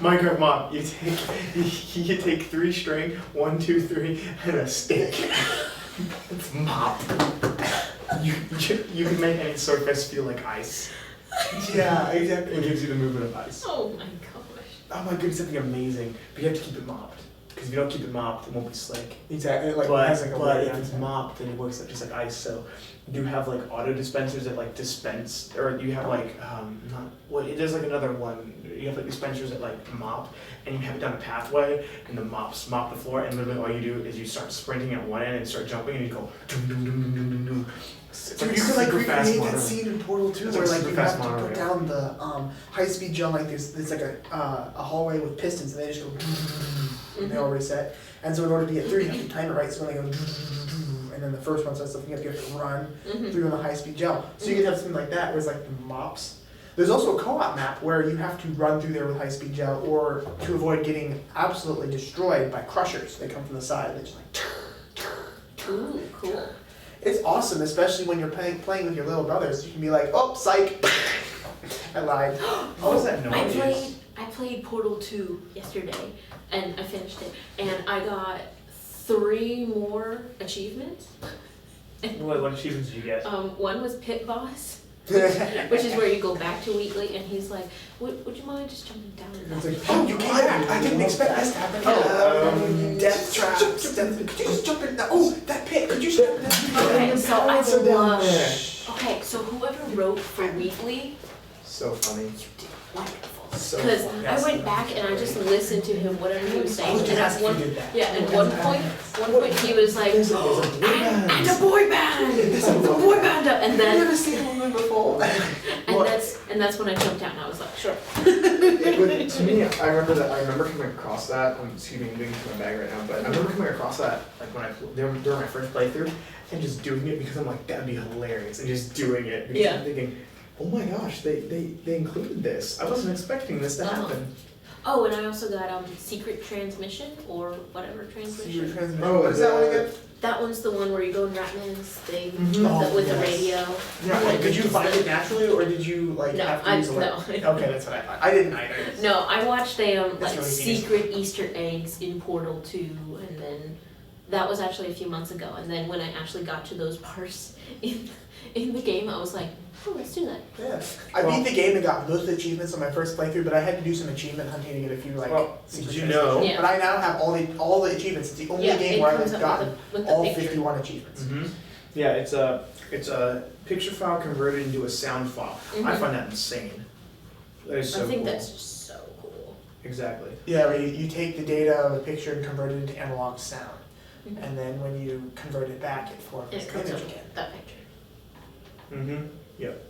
Minecraft mob. You take 3 string, 1, 2, 3, and a stick. It's mop. You can make any surface feel like ice. Yeah, exactly. It gives you the movement of ice. Oh my gosh. Oh my goodness, something amazing. But you have to keep it mopped. Because if you don't keep it mopped, it won't be slick. Exactly. Like But, it has like a but layer if on it's top. mopped, then it works just like ice. So you have like auto dispensers that like dispense, or you have like not what there's like another one. You have like dispensers that like mop, and you have it down a pathway, and the mops mop the floor, and literally all you do is you start sprinting at one end and start jumping, and you go dum dum dum dum dum dum dum. It's Dude, like you could like super fast recreate that monorail. scene in Portal 2 It's where like like super you fast have to put monorail. down the high-speed jump, like there's like a hallway with pistons and they just go and they all reset. And so in order to get through, you have to time it right. So when they go and then the first one starts something up, you have to run through on the high-speed jump. So you could have something like that where it's like the mops. There's also a co-op map where you have to run through there with high-speed gel, or to avoid getting absolutely destroyed by crushers. They come from the side. They just like. Ooh, cool. It's awesome, especially when you're playing with your little brothers. You can be like, oh, psych. I lied. What was that I noise? played Portal 2 yesterday, and I finished it, and I got 3 more achievements. What achievements did you get? One was Pit Boss, which is where you go back to Wheatley, and he's like, would you mind just jumping down in It's that? like, oh, you can't. I didn't expect this to happen. Death traps. Could you just jump in that? Oh, that pit. Could you just jump in that? Okay, so I Pirates are down love. there. Okay, so whoever wrote for Wheatley, So funny. you did wonderful. So Because funny. I went back and I just lilistened to him, whatever he was saying, and at one, did that. yeah, at one point he was like, There's a boy band. and a boy band, There's a boy band, and I've then never seen a woman before. and that's when I jumped out and I was like, sure. It would, to me, I remember coming across that. Excuse me, I'm digging through my bag right now, but I remember coming across that like when during my first playthrough, and just doing it because I'm like, that'd be hilarious, and just doing it because Yeah. I'm thinking, oh my gosh, they included this. I wasn't expecting this to happen. Oh, and I also got secret transmission or whatever transmission. Secret transmission. Oh, What is that one again? That one's the one where you go in Ratman's thing Mhm. with the Yes. radio. Yeah, like, did you find it naturally, or did you like No, have to I use a no. Okay, that's what I thought. I didn't either. No, I watched a That's like really genius. secret Easter eggs in Portal 2, and then that was actually a few months ago. And then when I actually got to those parts in the game, I was like, oh, let's do that. Yeah. I beat the game and got most of the achievements on my first playthrough, but I had to do some achievement hunting to get a few like. Well, secret did you chests. know- Yeah. But I now have all the achievements. It's the only Yeah, game it where comes I've up gotten with the all picture. 51 achievements. Yeah, it's a picture file converted into a sound file. I Mhm. find that insane. That is so I think cool. that's just so cool. Exactly. Yeah, where you take the data of the picture and convert it into analog sound. Mhm. And then when you convert it back, it forms And it an comes image up again. with that picture. Yep.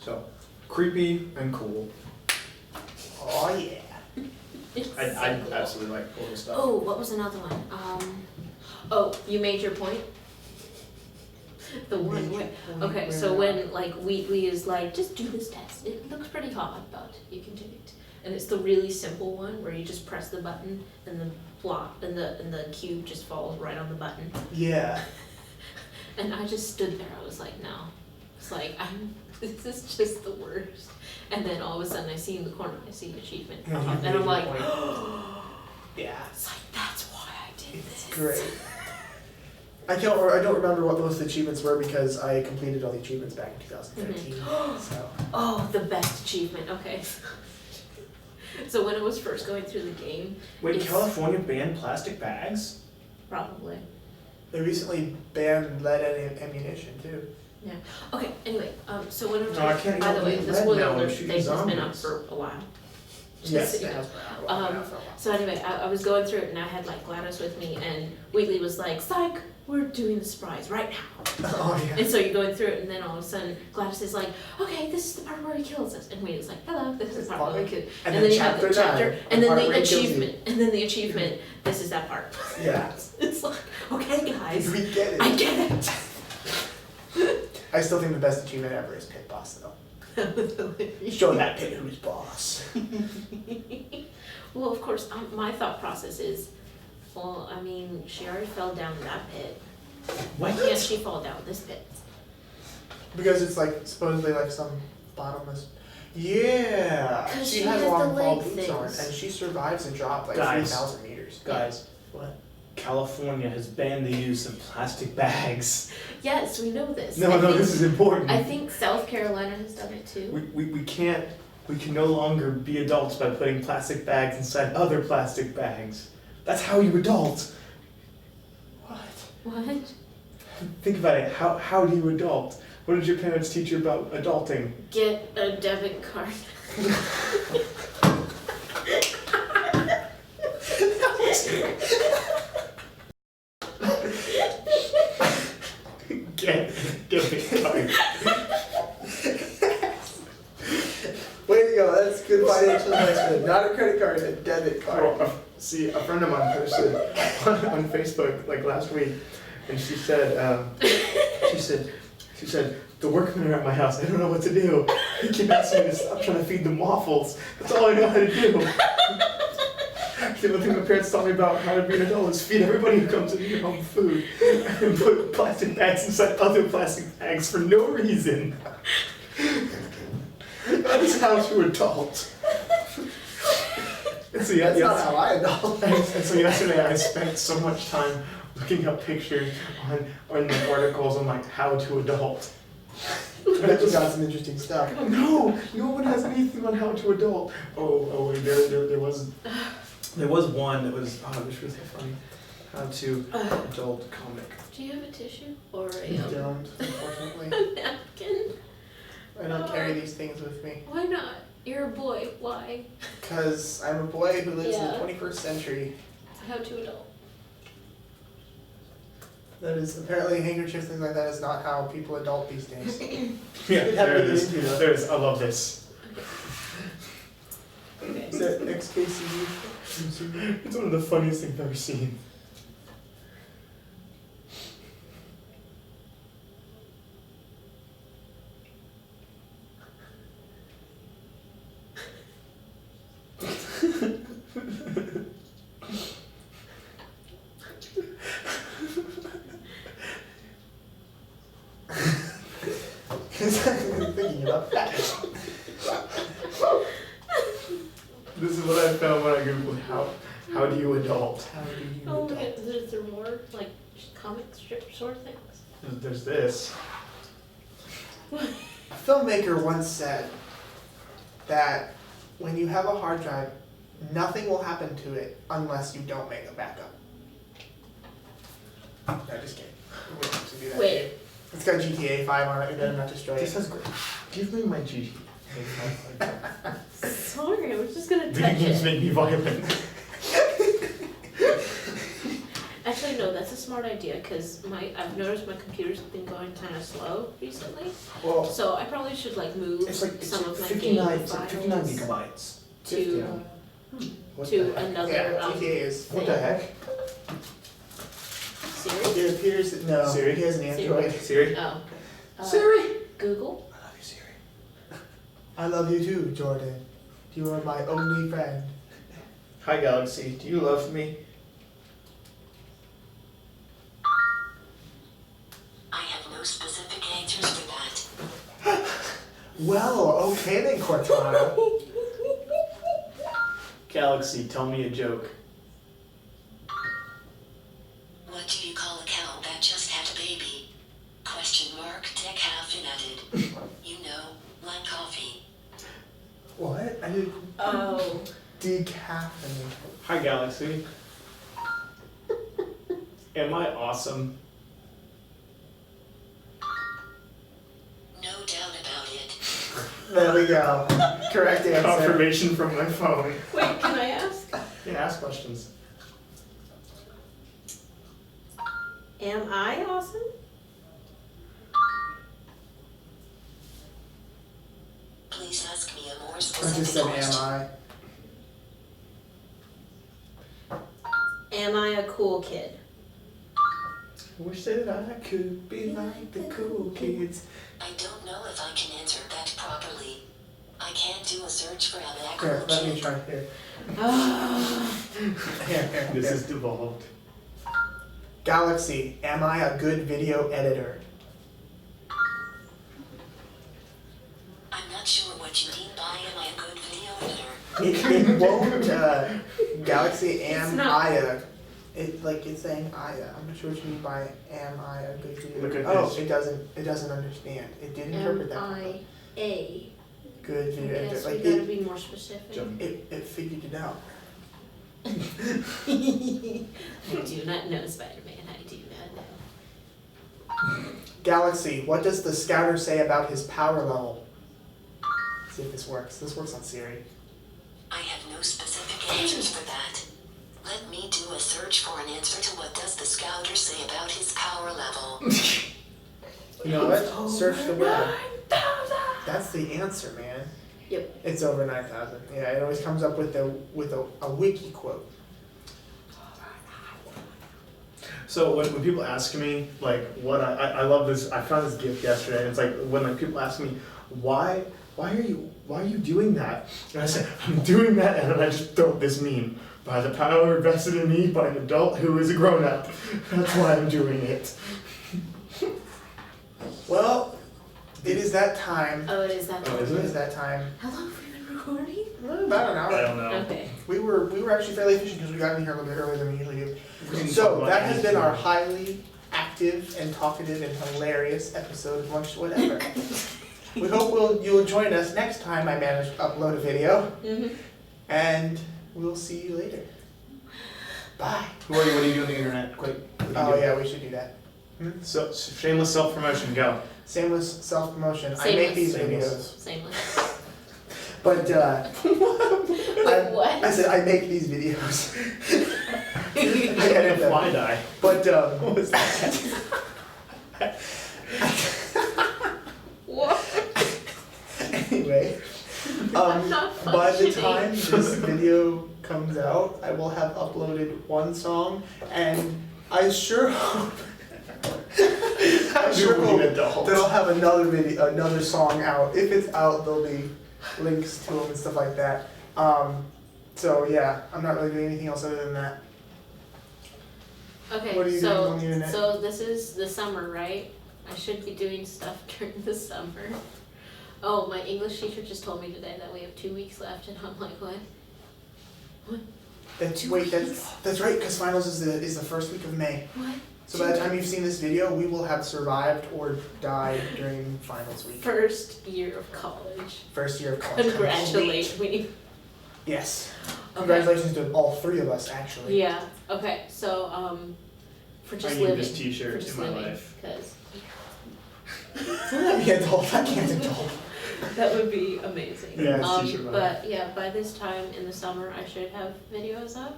So creepy and cool. Oh yeah. It's I so cool. absolutely like cool stuff. Oh, what was another one? Oh, you made your point? The one Major where, point okay, where- so when like Wheatley is like, just do this test. It looks pretty hard, but you can do it. And it's the really simple one where you just press the button and the block and the cube just falls right on the button. Yeah. And I just stood there. I was like, no. It's like this is just the worst. And then all of a sudden I see in the corner, I see achievement. Yeah, you And made I'm your like, point. Yeah. it's like that's why I did this. It's great. I don't remember what most achievements were because I completed all the achievements back in 2013. So Oh, the best achievement. Okay. So when I was first going through the game, Wait, It's- California banned plastic bags? probably. they recently banned lead ammunition too. Okay, anyway, so when I was, No, I can't by the even way, eat the lead spoiler now when alert shooting thing has been up zombies. for a while. Yes, Just so it you has know. been out for a while. So anyway, I was going through it and I had like Gladys with me and Wheatley was like, Psych, we're doing the surprise right now. Oh yeah. And so you're going through it and then all of a sudden Gladys is like, okay, this is the part where he kills us. And Wheatley's like, hello, this is the part where he kills. And And then then you have the chapter chapter, 9, and the then part the where he kills you. achievement, and then the achievement, this is that part. Yeah. It's like, okay guys, We get I it. get it. I still think the best achievement ever is Pit Boss though. Show that pit who's boss. Well, of course, my thought process is, well, I mean, she already fell down that pit. Why can't she fall down this pit? Because it's like supposedly like some bottomless. Yeah. 'Cause She she has has the long fall leg boots on things. and she survives a drop like Guys. 3,000 meters. Guys, What? California has banned the use of plastic bags. Yes, we know this. No, I no, think- this is important. I think South Carolina has done it too. We can no longer be adults by putting plastic bags inside other plastic bags. That's how you adult. What? What? Think about it. How do you adult? What did your parents teach you about adulting? Get a debit card. Get a card. Way to go, that's good financial advice. Not a credit card, a debit card. Well, see, a friend of mine posted on Facebook like last week, and she said, she said, the workmen are at my house. I don't know what to do. They keep asking me to stop trying to feed them waffles. That's all I know how to do. The only thing my parents taught me about how to be an adult is feed everybody who comes into your home food and put plastic bags inside other plastic bags for no reason. That is how to adult. And so That's not how I adult. and so yesterday I spent so much time looking up pictures on the articles on like how to adult. I bet you got some interesting stuff. No one has anything on how to adult. Oh wait, there was one that was this was so funny. How to adult comic. Do you have a tissue or I a don't, unfortunately. napkin? I don't carry these things with me. Why not? You're a boy. Why? Because I'm a boy who lives Yeah. in the 21st century. How to adult? That is apparently handkerchiefs, things like that is not how people adult these days. Yeah, You'd have there to it get is. into that. There it is. I love this. Okay. Is that XKCD? It's one of the funniest things I've ever seen. Thinking about that. This is what I found when I googled how do you adult. How do you Oh, adult? is there more like comic strip sort of things? There's this. A filmmaker once said that when you have a hard drive, nothing will happen to it unless you don't make a backup. No, just kidding. We wouldn't actually do that. Wait. It's got GTA 5 on it, it better not destroy This it. is great. Give me my GT. Sorry, I was just gonna Video touch games it. make me violent. Actually, no, that's a smart idea because I've noticed my computer's been going kind of slow recently. Well, So I probably should like move It's like some of my 59, game it's like files 59 gigabytes. to What to the heck? another yeah, GTA is. What the heck? Siri. It appears that no, Siri? he has an Android. Siri? Oh. Siri! Google. I love you, Siri. I love you too, Jordan. You are my only friend. Hi Galaxy, do you love me? I have no specific answers for that. Well, okay then, Cortana. Galaxy, tell me a joke. What do you call a cow that just had a baby? Question mark, decaffeinated. You know, like coffee. What? I did Oh. decaffeinated. Hi Galaxy. Am I awesome? No doubt about it. There we go. Correct answer. Confirmation from my phone. Wait, can I ask? You can ask questions. Am I awesome? Please ask me a more I just specific said, question. am I? Am I a cool kid? I wish that I could be like the cool kids. I don't know if I can answer that properly. I can't do a search for an Here, accurate let me kid. try here. Oh. Here. This is devolved. Galaxy, am I a good video editor? I'm not sure what you mean by am I a good video editor. It won't, Galaxy, It's am not- I a, it's saying I, I'm not sure what you mean by am I a good video Look at editor. Oh, this. it doesn't understand. It did interpret that. properly. A. Good I video editor, guess we like gotta be more specific. it figured it out. I do not know Spider-Man. I do not know. Galaxy, what does the scouter say about his power level? Let's see if this works. This works on Siri. I have no specific answers for that. Let me do a search for an answer to what does the scouter say about his power level. You know what? Search the web. That's the answer, man. Yep. It's over 9,000. Yeah, it always comes up with a wiki quote. So when people ask me like what I love this, I found this gift yesterday, and it's like when like people ask me why are you doing that, and I say I'm doing that, and then I just throw this meme: by the power vested in me by an adult who is a grown up. That's why I'm doing it. Well, it is that time. Oh, it is that. Oh, It is is that time. How long have we been recording? About an hour. I don't know. Okay. We were actually fairly efficient because we got in here a little bit earlier than we usually do. We didn't talk So about that has been our anything. highly active and talkative and hilarious episode of Lunch Whatever. We hope you'll join us next time I manage to upload a video, Mm-hmm. and we'll see you later. Bye. Who are you? What do you do on the internet? Quick. What do you Oh do? yeah, we should do that. So shameless self promotion. Go. Shameless self-promotion. I make these videos. Sameless. But Wait, what? I said I make these videos. I edit them. fly die. But What was that? What? anyway, I'm not by the functioning. time this video comes out, I will have uploaded one song, and I sure hope You're an adult. that I'll have another song out. If it's out, there'll be links to them and stuff like that. So yeah, I'm not really doing anything else other than that. Okay, What are you doing so on the internet? so this is the summer, right? I should be doing stuff during the summer. Oh, my English teacher just told me today that we have 2 weeks left, and I'm like, what? That's 2 wait, weeks? that's right, because finals is the first week of May. What? So by the time you've seen this video, we will have survived or died during finals week. First year of college. First year of college. Congratulate me. Yes. Okay. Congratulations to all three of us, actually. Yeah, okay, so, for just I need living. this t-shirt for just in my living, life. Cause Let me adult. I can't adult. that would be amazing. Yeah, it's t-shirt vibe. But yeah, by this time in the summer, I should have videos up.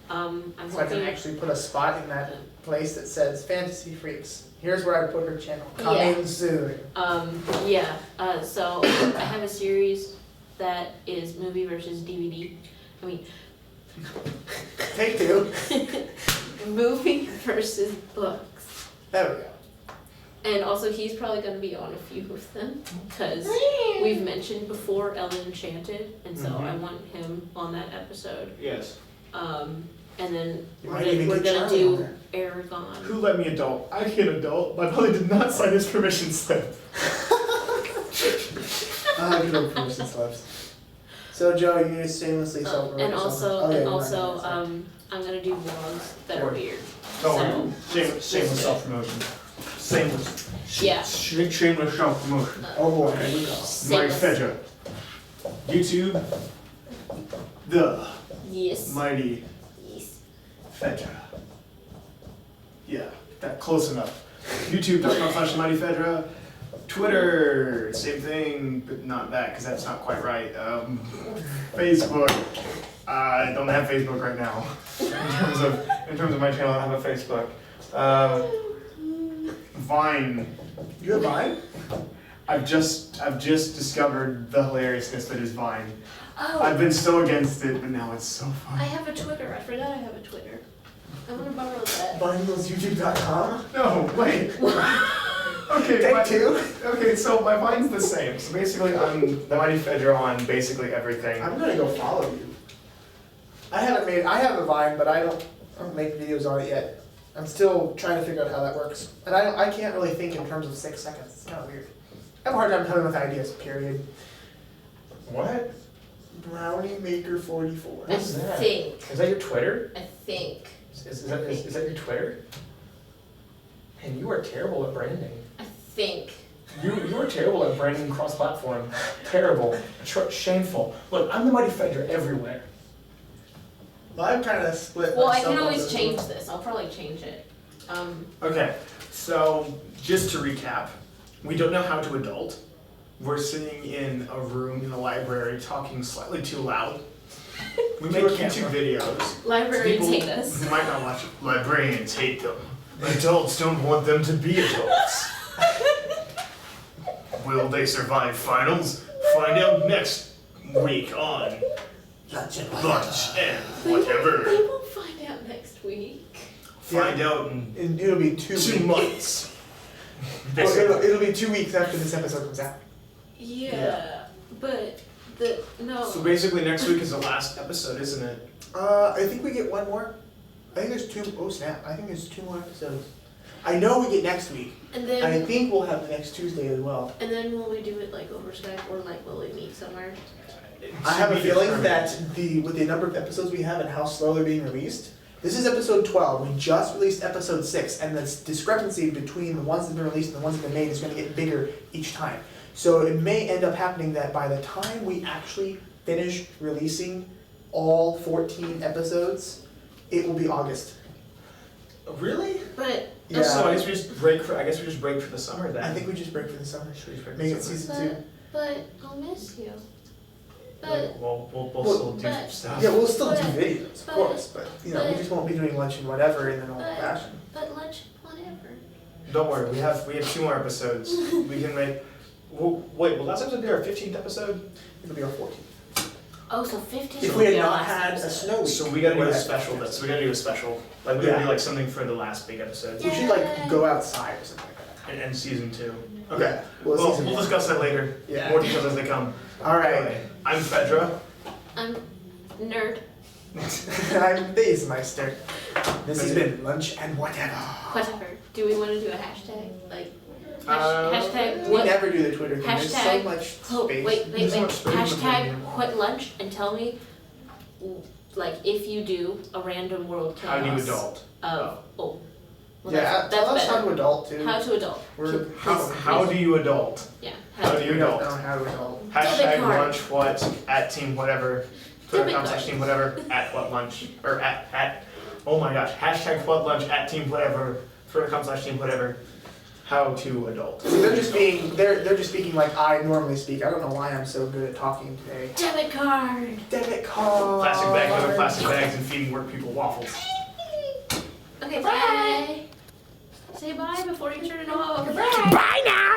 I'm So I can hoping, actually put a spot in that place that says FantasyFreax. Here's where I put her channel. Coming soon. so I have a series that is movie versus DVD. I mean, Take two. movie versus books. There we go. And also, he's probably going to be on a few of them because we've mentioned before Ellen Enchanted, and so I want him on that episode. Yes. And then You we're might gonna, even we're get gonna Charlie on do there. Aragon. Who let me adult? I can't adult. My brother did not sign his permission slip. Good old person slips. So Joe, you need to shamelessly self-promote And yourself. also, Oh, yeah, and you're also, right. I'm gonna do vlogs that are Word. weird. Don't So, worry. Shameless self-promotion. Shameless. Yeah. Shameless self-promotion. Oh boy, here we go. Mighty Shameless. Fedra. YouTube. The Yes. Mighty Yes. Fedra. Yeah, that close enough. YouTube.com/MightyFedra. Twitter, same thing, but not that, because that's not quite right. Facebook. I don't have Facebook right now. In terms of my channel, I don't have a Facebook. Vine. You have Vine? I've just discovered the hilariousness that is Vine. Oh, I've been so against it, but now it's so I fun. have a Twitter. I forgot I have a Twitter. I'm gonna borrow that. VineNewsYouTube.com? No, wait. Okay, Take two. Okay, so my Vine's the same. So basically, I'm the Mighty Fedra on basically everything. I'm gonna go follow you. I have a Vine, but I don't make videos on it yet. I'm still trying to figure out how that works. And I can't really think in terms of 6 seconds. It's kind of weird. I have a hard time coming with ideas, period. What? Brownie Maker 44. What's that? I think. Is that your Twitter? I think. Is that your Twitter? And you are terrible at branding. I think. You are terrible at branding cross-platform. Terrible. Shameful. Look, I'm the Mighty Fedra everywhere. Well, I'm trying to split Well, I myself can up always as change well. this. I'll probably change it. Okay, so just to recap, we don't know how to adult. We're sitting in a room in the library talking slightly too loud. We make To a YouTube camera. videos. Librarians People hate us. who might not watch it. Librarians hate them. Adults don't want them to be adults. Will they survive finals? Find out next week on Lunch and Whatever. We will find out next week. Find out in And it'll be 2 weeks. 2 months. Well, it'll be 2 weeks after this episode comes out. Yeah, but no. So basically next week is the last episode, isn't it? I think we get one more. I think there's 2. Oh snap! I think there's 2 more episodes. I know we get next week. And I then think we'll have the next Tuesday as well. will we do it like over Skype or like will we meet somewhere? I have a feeling that with the number of episodes we have and how slow they're being released, this is episode 12. We just released episode 6, and the discrepancy between the ones that have been released and the ones that have been made is going to get bigger each time. So it may end up happening that by the time we actually finish releasing all 14 episodes, it will be August. Really? But Yeah. So I guess we just break for the summer then. I think we just break for the summer. Should we just break Make for it the summer? season 2. but I'll miss you. But We'll still do but- stuff. Yeah, we'll still do But- videos, of but- course, but we but- just won't be doing lunch and whatever in an old but- fashion. lunch whatever. Don't worry, we have 2 more episodes. We can make. Wait, will last episode be our 15th episode? It'll be our 14th. Oh, so 15. If will we be had our not last had a episode. snow week. So we gotta do we're a at special. 15th. So we gotta do a special. Like we're gonna do Yeah. like something for the last big episode. We should like go outside or something like that. And season 2. Okay. Yeah, well, Well, season we'll 1. discuss that later. Yeah. More details as they come. Alright. Anyway, I'm Fedra. I'm nerd. I'm Basemeister. This has been Lunch and Whatever. Whatever. Do we want to do a hashtag? Like Hashtag We what? never do the Twitter thing. There's so Hashtag- much Oh, space. wait. There's so much space in the Hashtag video. quit lunch and tell me, like, if you do a random world chaos. How do you adult? Of, oh. Well, Yeah, that's tell us better. how to adult too. How to adult. We're How do you adult? Yeah. How do you we don't adult? know how to adult. Hashtag Debit card. lunch what at Team Whatever. Debit card. Twitter.com/Team Whatever at what lunch or at oh my gosh, hashtag what lunch at Team Whatever. Twitter.com/Team Whatever. How to adult. See, they're just speaking like I normally speak. I don't know why I'm so good at talking today. Debit card. Debit card. Plastic bags over plastic bags and feeding work people waffles. Okay, bye. Say bye before you turn it off. Bye now.